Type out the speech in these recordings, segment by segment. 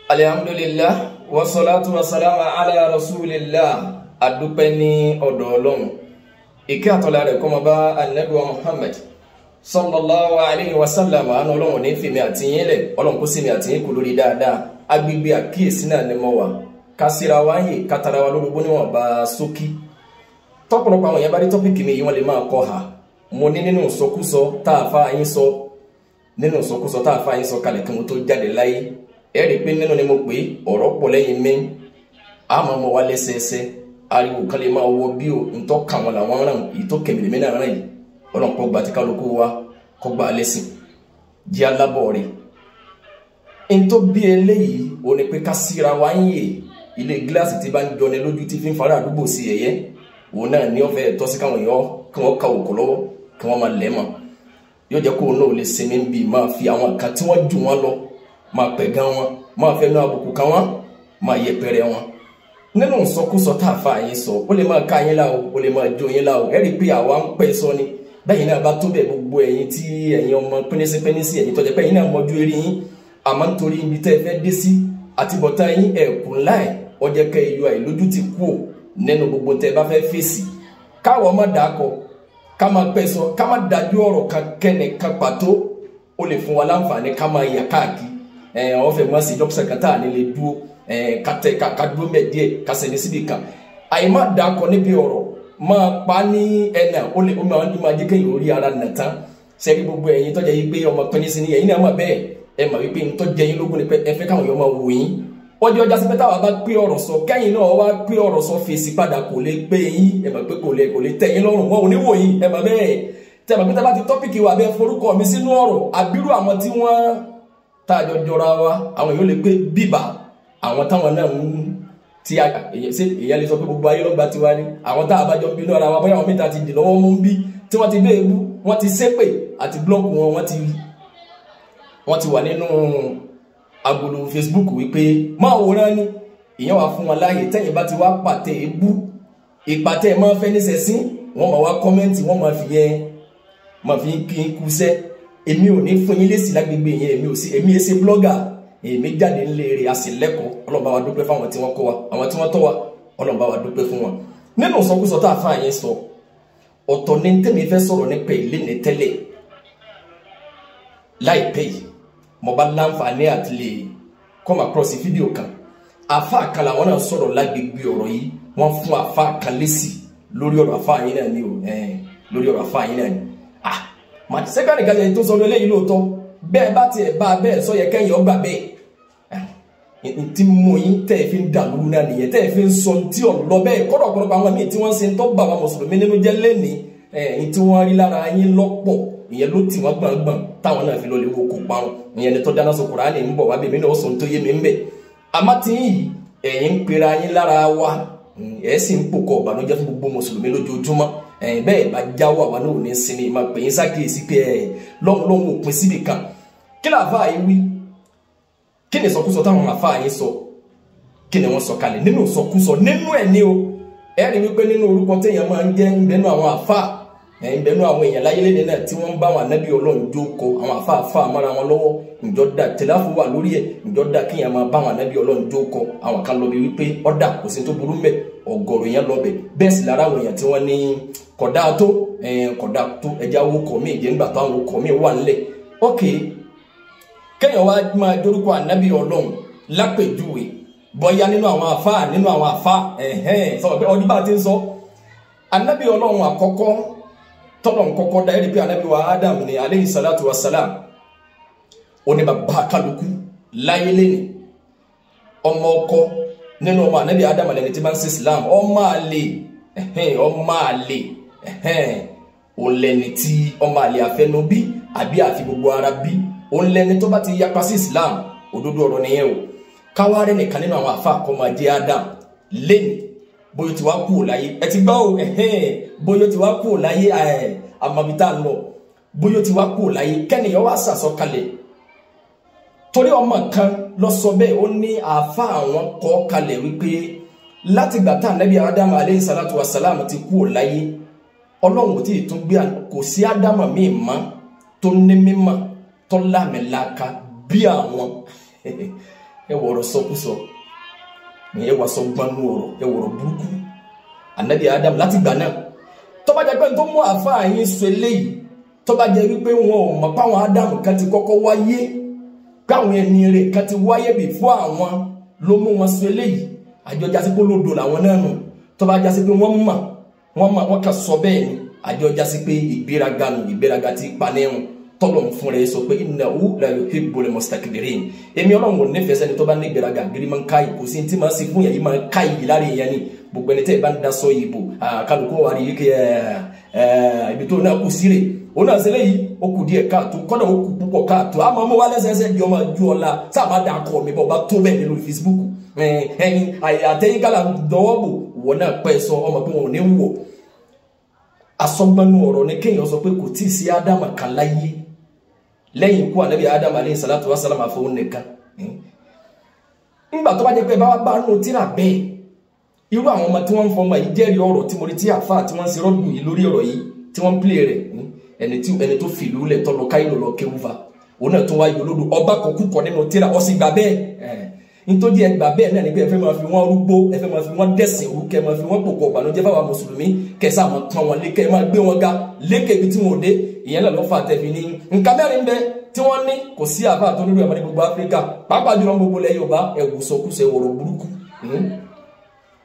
Alhamdulillah wassalatu wassalamu ala rasulillah adúpẹ́ ní ọ̀dọ̀ Ọlọ́run ìkẹ́ àtọ́lá rẹ̀ kó máa bá Ànábì wa Muhammad sallallahu alayhi wa sallam anu Ọlọ́run ní fi mi àti yín lẹ̀ Ọlọ́run kó sì mi àti yín kú lórí dáadáa agbègbè àkíyèsí náà ni mo wà kásíra wáyé kátara wa lórúkọ níwọ̀n bá sókí tọ́pọ̀lọpọ̀ àwọn èèyàn bá rí tọ́pìkì mi yìí wọ́n lè máa kọ́ ha mo ní nínú ìsọkúsọ tá a fa yín sọ nínú ìsọkúsọ tá a fa yín sọ kalẹ̀ kí mo tó jáde láyé ẹ̀rí pé nínú ni mo pè ọ̀rọ̀ pọ̀ lẹ́yìn mi àmọ́ mo wá lẹ́sẹẹsẹ ariwo kan lè máa wọ bí o ntọ́ kà wọn làwọn ràn yìí tó kẹ̀mìlì mí náà ràn yìí ọ̀nà kọ́ gba tí kálukú wa kọ́ gba lẹ́sìn jí alábọ̀ rẹ̀ ntọ́ bí eléyìí o ní pé ká síra wá ń yè ilé gíláàsì tí bá ń jọni lójú tí fi ń fara àdúgbò sí ẹ̀yẹ òun náà ní ọ̀fẹ́ tọ́ sí káwọn èèyàn kí wọ́n ka òkò lọ́wọ́ kí wọ́n máa lẹ́ mọ́ yóò jẹ́ kó o náà lè sinmi bí máa fi àwọn kan tí wọ́n jù wọn lọ máa pẹ̀gàn wọn máa fẹ́ nu àbùkù kan wọn máa yẹpẹrẹ wọn nínú ìsọkúsọ tá a fa yín sọ ó lè máa ká yín láwo ó lè máa jó yín láwo ẹ rí i pé àwa ń pẹ́ sọ ni bẹ́ẹ̀ náà bá tó bẹ̀ gbogbo ẹ̀yin tí ẹ̀yin ọmọ pínísípínísí ẹ̀yin tọ́jà pé ẹ̀yin náà mọ́jú eré yín àmọ́ nítorí ibi tẹ́ ẹ fẹ́ dé sí àti bọ̀tá yín ẹ̀kún láì ọjọ́ kẹ́ ẹ yọ àìlójú ti kú ò nínú gbogbo tẹ́ ẹ bá fẹ́ fèsì káwọ́ má dàkọ ká máa pẹ́ sọ ká má dájú ọ̀rọ̀ kan kẹ́nìkan pàtó ó lè fún wa láǹfààní ká máa yà káàkiri ọfẹ mọ sí jọpọ sẹkẹtà ni lè dúró ká dúró mẹ díẹ̀ ká sẹni síbi kan àyè má dàkọ níbi ọ̀rọ̀ máa pa ní ẹnà ó lè máa jẹ kéèyàn orí ara nà tán sẹni gbogbo ẹ̀yin tọjá yìí pé ọmọ pẹni sí ni ẹ̀yin náà má bẹ́ẹ̀ ẹ mà wípé ntọjẹ yín lógún ni pé ẹ fẹ́ káwọn èèyàn máa wò yín ọjọ́ ọjà sípẹtà wà bá pé ọ̀rọ̀ sọ kẹ́yìn náà wá pé ọ̀rọ̀ sọ fèsì padà kò lè pé yín ẹ mà pé kò lè tẹ́ yín lọ́rùn wọn ò ní wò yín ẹ mà bẹ́ẹ̀ tẹ mà pé tá bá ti tọpíkì wà bẹ́ẹ̀ forúkọ mi sínú ọ̀rọ̀ àbírú àwọn tí wọ́n tájọ jọra wa àwọn èèyàn lè pé bíbà àwọn táwọn náà ń tí èèyàn lè sọ pé gbogbo ayé lọ́gbà tiwa ni àwọn tá a bá jọ bínú ara wa bóyá àwọn mẹ́ta ti dì lọ́wọ́ mú bí tí wọ́n ti bẹ́ẹ̀ bú wọ́n ti ṣépè àti blọ́ọ̀kù wọn wọ́n ti wà nínú agolo Facebook wípé máa wòran ni ìyẹn wà fún wọn láàyè tẹ́yìn bá ti wá pàtẹ ebú ìpàtẹ máa fẹ́ níṣẹ́sín wọ́n máa wá kọ́mẹ́ǹtì wọ́n máa fi kí n kúṣẹ́ èmi ò ní fún yín lésì lágbègbè yẹn èmi ẹ ṣe blogger èmi jáde ńlẹrẹ àṣìlẹ́kọ̀ọ́ Ọlọ́run bá wa dúpẹ́ fáwọn tí wọ́n kọ́ wa àwọn tí wọ́n tọ́ wa Ọlọ́run bá wa dúpẹ́ fún wọn nínú ìsọkúsọ tá a fà yẹn sọ ọ̀tọ̀ ní tẹ́mi fẹ́ sọ̀rọ̀ nípa ilé ní tẹ́lẹ̀ láìpẹ́ yìí mo bá láǹfààní àti lè come across fídíò kan àfáà kan làwọn náà sọ̀rọ̀ lágbègbè ọ̀rọ̀ yìí wọ́n fún àfáà kan lésì lórí ọ̀rọ̀ àfáà yín náà ni lórí ọ̀rọ̀ àfáà yín náà ni ma sẹ́kàrì gàjẹ́ tó sọ lẹ́yìn lóòótọ́ bẹ́ẹ̀ bá tiẹ̀ bá bẹ́ẹ̀ sọ yẹ kẹ́yìn ọgbà bẹ́ẹ̀ tí mú yín tẹ́ ẹ fi ń dà lóru náà nìyẹn tẹ́ ẹ fi ń sọ tí ò lọ bẹ́ẹ̀ kọ́dọ̀ ọ̀pọ̀lọpọ̀ àwọn míì tí wọ́n ń ṣe ń tọ́ bàbá mùsùlùmí nínú jẹ́ lẹ́ni tí wọ́n rí lára yín lọ́pọ̀ ìyẹn ló tì wọ́n gbọ̀ngbọ̀n táwọn náà fi lọ lè wo kó parun ìyẹn ni tó dáná sọ Kùránì ń bọ̀ wá bèmí náà ó sọ tó yé mi ń bẹ̀ àmọ́ tí yìí ẹ̀yin ń pera yín lára wa ẹ̀ sì ń pòkọ̀ ọ̀bànújẹ́ fún gbogbo mùsùlùmí lójoojúmọ́ bẹ́ẹ̀ bá jáwọ́ àwọn náà ò ní sinmi máa pè yín sákèésí pé lọ́hùn òpin síbì kan kí ni àfáà yín wí kí ni ìsọkúsọ táwọn àfáà yín sọ kí ni wọ́n sọ kalẹ̀ nínú ìsọkúsọ nínú ẹ̀ ní o ẹ rí wípé nínú orúkọ téèyàn máa ń jẹ́ ń bẹnu àwọn àfáà ń bẹnu àwọn èèyàn láyé lẹ́ni náà tí wọ́n ń bá àwọn ànábì Ọlọ́run jókòó àwọn àfáà mára wọn lọ́wọ́ ǹjọ́ da tẹ̀láfù wà lórí ẹ̀ ǹjọ́ da kéèyàn máa bá àwọn ànábì Ọlọ́run jókòó àwọn kan lọ bí wípé ọ̀dà kò sí tó burú mẹ́ ọ̀gọ̀rọ̀ yẹn lọ bẹ̀ bẹ́ẹ̀ sì lára àwọn èèyàn tí wọ́n ní kódà tó ẹja owó kọ mi ìjẹ ńgbà tó àwọn kọ mi wà nílẹ̀ ok kéèyàn wá máa dórúkọ ànábì Ọlọ́run lápèjúwe bóyá nínú àwọn àfáà sọ pé ọdún bá ti ń sọ ànábì Ọlọ́run àkọ́kọ́ tọ́lọ̀ kọ́kọ́ dá ẹ̀rí pé ànábì wa Adam ní alayhi salatu wa salam ó ní bàbá kálukú láyé lẹ́ni ọmọ ọkọ nínú ọmọ ànábì Adam lẹ́ni tí bá ń ṣe Islam ọmọ àlè òun lẹni tí ọmọ àlè àfẹnú bí àbí àfi gbogbo ara bí òun lẹni tó bá ti yapa sí Islam òdodo ọ̀rọ̀ nìyẹn o káwárẹ́ nìkan nínú àwọn àfa kọ́ máa jẹ́ Adam lẹ́ni bóyá ti wá kú ò láyé ẹ ti gbọ́ o bóyá ti wá kú ò láyé àmàbítà lọ bóyá ti wá kú ò láyé kẹ́nìyàn wá sàsọkalẹ̀ torí ọmọ kan lọ sọ bẹ́ẹ̀ ó ní àfa àwọn kọ́ kalẹ̀ wípé láti gbà tá ànábì Adam alayhi salatu wa salam ti kú ò láyé Ọlọ́run tí tún gbé kò sí Ádámù míì mọ́ tó ní mímọ́ tó lámìlaka bí àwọn e woro sokuso ni e wa so gbanu oro e woro buruku Ànábì Adam láti gbà náà tó bá jẹ́ pé tó mú àfáà yín sọ eléyìí tó bá jẹ́ wípé wọn ò mọ̀ pé àwọn Adam kan ti kọ́kọ́ wáyé pé àwọn ẹni rẹ̀ kan ti wáyé before àwọn ló mú wọn sọ eléyìí àjọ jásí pé lódò làwọn náà nù tó bá jásí pé wọ́n kà sọ bẹ́ẹ̀ ni àjọ jásí pé ìgbéraga ti panẹ́run tọ́lọ̀ fún rẹ̀ sọ pé innahu la yuhibbul mustakbirin èmi Ọlọ́run ò nífẹ̀ẹ́ sẹ́ni tó bá ní ìgbéraga gírí máa ń ká ìkó sí tí máa ń ṣe fún yẹn yìí máa ń ká ìyí láre yẹn ni gbogbo ẹni tẹ́ ẹ bá ń da sọ ìbò kálukú wà rí kí ibi tó náà kù síre ó náà ṣe léyìí ó kù díẹ̀ káàtó kọ́nà ó kù púpọ̀ káàtó àmọ́ mo wá lẹ́sẹẹsẹ di ọmọ ju ọ̀la sábà dà kọ́ mi bọ́ bá tó bẹ́ẹ̀ nínú Facebook àtẹ̀yìn kálá dọwọ́ bò wọ́n náà pẹ́ sọ ọmọ pé wọn ò ní wọ̀ asọ́gbọ́nú ọ̀rọ̀ ni kéèyàn sọ pé kò tí ì sí Ádámà kan láyé lẹ́yìn ikú Ànábì Adam alayhi salatu wassalam àfọwọ́ nìkan nígbà tó bá jẹ́ pé bá wá bá nù tíra bẹ́ẹ̀ irú àwọn ọmọ tí wọ́n ń fọmọ yìí jẹ́rìí ọ̀rọ̀ tí mo rí tí àfáà tí wọ́n ń ṣe rọ́dù yìí lórí ọ̀rọ̀ yìí tí wọ́n ń pílẹ̀ rẹ̀ ẹni tó fìlú lẹ̀ tọ́ lọ káyọ̀ lọ kéwúfa òun náà tó wáyé olódò ọba kan kúkọ nínú tíra ọ̀sìn gbà bẹ́ẹ̀ nítorí ẹgbà bẹ́ẹ̀ náà ni pé ẹ fẹ́ máa fi wọ́n rúgbó ẹ fẹ́ máa fi wọ́n dẹ̀sìn rú kẹ́ máa fi wọ́n pòpọ̀ ìbànújẹ́ fáwọn mùsùlùmí kẹsà máa pọ́n wọn lé kẹ́ máa gbé wọn ga lékè ibi tí wọn ò dé ìyẹn náà ló fà tẹ̀fi ní nǹkan mẹ́rin bẹ́ẹ̀ tí wọ́n ní kò sí àbá tó nílò ẹ̀mọ́ ní gbogbo Áfíríkà pàápàá jùlọ gbogbo ilẹ̀ Yorùbá ẹ̀wù sọkúsọ ẹ̀wọ̀rọ̀ burúkú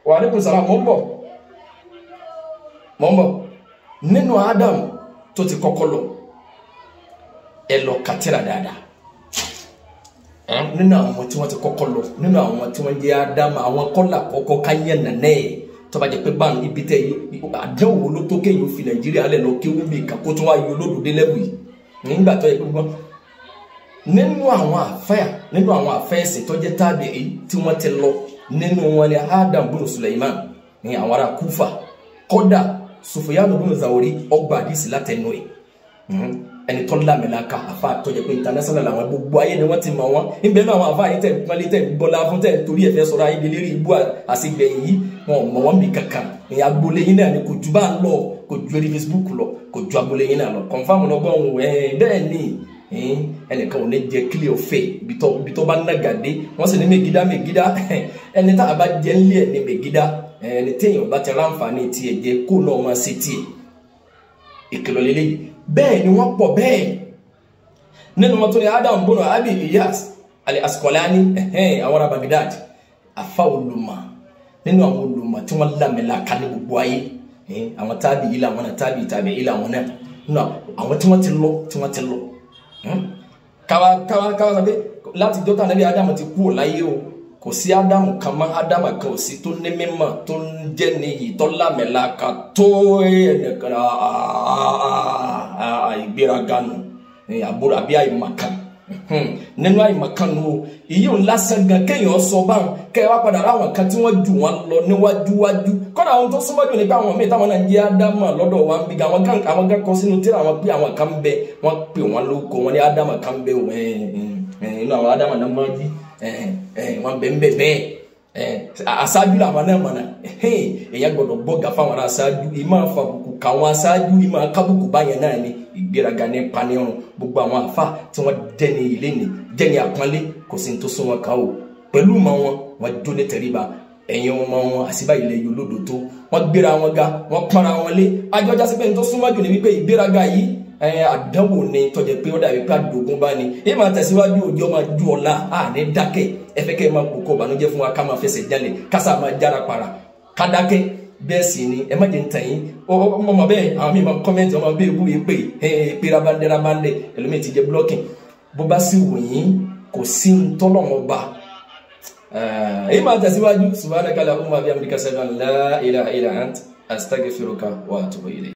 wà ní kùsàrà mọ́ ń bọ̀ nínú Adam tó ti kọ́kọ́ lọ ẹ lọ kàtírà dáadáa nínú àwọn tí wọ́n ti kọ́kọ́ lọ nínú àwọn tí wọ́n jẹ́ Adam àwọn kọ́là kọ́kọ́ káyẹ̀ nànẹ́ ẹ̀ tó bá jẹ́ pé báwọn ibi tẹ́ àdánwò ló tó kéyìn fi Nàìjíríà lẹ̀ lọ kí wọ́n bí ìkàkó tó wá yọ lódò dé lẹ́wù yìí nígbà tó yẹ pé gbọ́n nínú àwọn àfẹ́ẹ̀sìn tó jẹ́ tábìí tí wọ́n ti lọ nínú wọn ni Adam bin Suleiman ní àwọn ará Kúfà kódà Sufyan bin Zawri ọgbà àdìsí látẹnu ẹ̀ ẹni tó lámìlaka àfa tó jẹ́ pé international àwọn gbogbo ayé ni wọ́n ti mọ̀ wọ́n níbẹ̀ náà àwọn àfa yìí tẹ̀ pọ́nlé tẹ̀ bọ́lá fún tẹ̀ torí ẹ̀fẹ́ sọ̀rọ̀ ayé lérí ibú àṣegbẹ̀yìn yìí wọn mọ̀ wọ́n bí kankan ìyá agboolé yín náà ni kò ju bá ń lọ kò ju orí Facebook lọ kò ju agboolé yín náà lọ confam lọ́gbọ́n òun bẹ́ẹ̀ ni ẹnìkan ò ní jẹ kílẹ̀ ọ̀fẹ́ ibi tó bá nàgàdé wọ́n sì ní mègídá ẹni tá a bá jẹ́ ńlẹ̀ ní mègídá ẹni téèyàn bá ti ráǹfààní tiẹ̀ jẹ kó náà máa ṣe tiẹ̀ ìkìlọ̀ lélẹ́yìí bẹ́ẹ̀ ni wọ́n pọ̀ bẹ́ẹ̀ nínú wọn tó ní Adam bono Abi Iyas al-Asqalani àwọn ará Baghdad afa olùmọ̀ nínú àwọn olùmọ̀ tí wọ́n lámẹ́lá ká ní gbogbo ayé àwọn tábì yìí làwọn náà tábì yìí làwọn náà nínú àwọn tí wọ́n ti lọ káwa sọ pé láti dọ́tà Ànábì Adam ti kú láyé o kò sí Adam kan mọ́ Adam kan ò sí tó ní mímọ̀ tó ń jẹ́ níyì tó lámẹ́lá ká tó ẹnìkan ìgbéraga nù àbúrò àbí àìmọ̀kan nínú àìmọ̀kan nù ìyí ò lásán gan kéèyàn sọ báwọn kẹ́ wá padà ráwọn kan tí wọ́n jù wọ́n lọ níwájúwájú kọ́nà àwọn tó súnmọ́ jù nípa àwọn míì táwọn náà jẹ́ Ádámà lọ́dọ̀ wa ń bí àwọn kan kọ́ sínú tíra àwọn pé àwọn kan bẹ wọ́n pè wọ́n lóko wọ́n ní Ádámà kan bẹ inú àwọn Ádámà náà máa jí wọ́n bẹ bẹ́ẹ̀ aṣáájú làwọn náà mọ̀nà èyàn gbọ́dọ̀ bọ́gà fáwọn ará aṣáájú ìmọ̀ àfàbùkù káwọn aṣáájú ìmọ̀ akábùkù báyẹn náà ni ìgbéraga ní panirun gbogbo àwọn àfà tí wọ́n dẹ́ni ilé ni jẹ́ni àpọ́nlé kò sí tó sún wọn ká o pẹ̀lú mọ́ wọn jó ní tẹríba ẹ̀yin ọmọ wọn àṣìbá ilẹ̀ yìí olódò tó wọ́n gbéra wọn ga wọ́n pọ́nra wọn lé ajọ́já sí pé ní tó súnmọ́ jù ní wípé ìgbéraga yìí àdánwò ni tọ́jẹ́ pé ó dàbí pé àdógún bá ní ẹ máa tẹ̀síwájú òjò máa ju ọ̀la àní dákẹ́ ẹ fẹ́ kẹ́ ẹ máa pòkó ìbànújẹ́ fún wa ká máa fẹsẹ̀ jalè kásà máa jára para ká dákẹ́ bẹ́ẹ̀ sì ni ẹ má jẹ́ ń tàn yín ọmọ bẹ́ẹ̀ àwọn míì máa kọ́mẹ́ntì ọmọ bẹ́ẹ̀ bú yìí pé rabandẹ ẹlòmíì ti jẹ blọ́kìn bó bá sì wù yín kò sí ń tọ́lọ́wọ́n ba ẹ máa tẹ̀síwájú subhanaka allahumma wa bihamdika ashhadu an la ilaha illa anta astaghfiruka wa atubu ilayk.